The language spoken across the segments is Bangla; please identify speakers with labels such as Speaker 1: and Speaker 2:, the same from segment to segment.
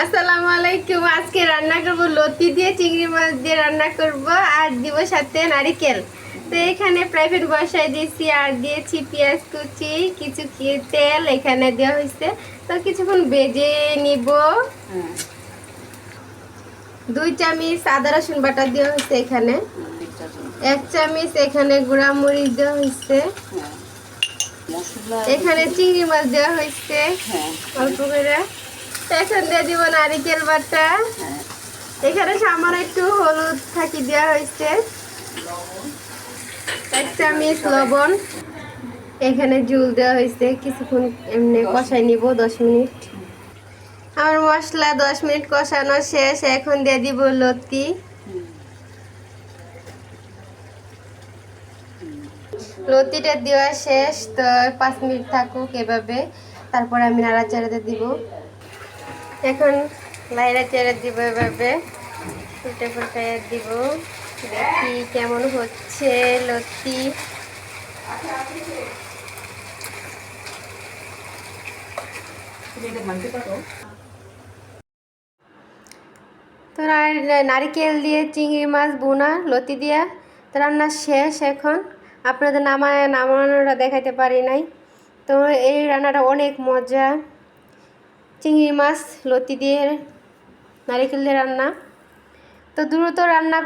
Speaker 1: আসসালামু আলাইকুম। আজকে রান্না করব লতি দিয়ে চিংড়ি মাছ দিয়ে রান্না করব আর দিব সাথে নারিকেল। তো এখানে প্রাইভেট বসাই দিয়েছি আর দিয়েছি পেঁয়াজ কুচি, কিছু তেল এখানে দেওয়া হয়েছে। তো কিছুক্ষণ ভেজে নিব। 2 চামচ আদা রসুন বাটা দেওয়া হয়েছে এখানে, 1 চামচ এখানে গুঁড়া মরিচ দেওয়া হয়েছে, এখানে চিংড়ি মাছ দেওয়া হয়েছে অল্প করে। এখন দিয়ে দিব নারিকেল বাটা, এখানে সামান্য একটু হলুদ থাকি দেওয়া হয়েছে, 1 চামচ লবণ, এখানে জল দেওয়া হয়েছে। কিছুক্ষণ এমনি কষাই নিব 10 মিনিট। আমার মশলা 10 মিনিট কষানো শেষ। এখন দিয়ে দিব লতি। লতিটা দেওয়া শেষ। তো 5 মিনিট থাকুক এভাবে, তারপর আমি নাড়াচাড়াতে দিব। এখন নাড়াচাড়া দিব এভাবে, উল্টে পাল্টে দিব। দেখি কেমন হচ্ছে লতি। তো নারিকেল দিয়ে চিংড়ি মাছ বোনা লতি দিয়া তো রান্না শেষ। এখন আপনাদের নামানোটা দেখাইতে পারি নাই। তো এই রান্নাটা অনেক মজা, চিংড়ি মাছ লতি দিয়ে নারিকেল দিয়ে রান্না। তো দ্রুত রান্না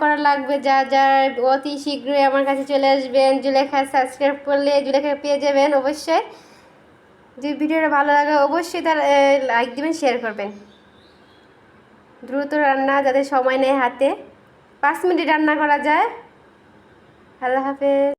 Speaker 1: করা লাগবে, যা যা অতি শীঘ্রই আমার কাছে চলে আসবেন। জুলেখা সাবস্ক্রাইব করলে জুলেখা পেয়ে যাবেন অবশ্যই। যদি ভিডিওটা ভালো লাগে অবশ্যই তার লাইক দিবেন, শেয়ার করবেন। দ্রুত রান্না, যাদের সময় নেই হাতে, 5 মিনিট রান্না করা যায়। আল্লাহ হাফেজ।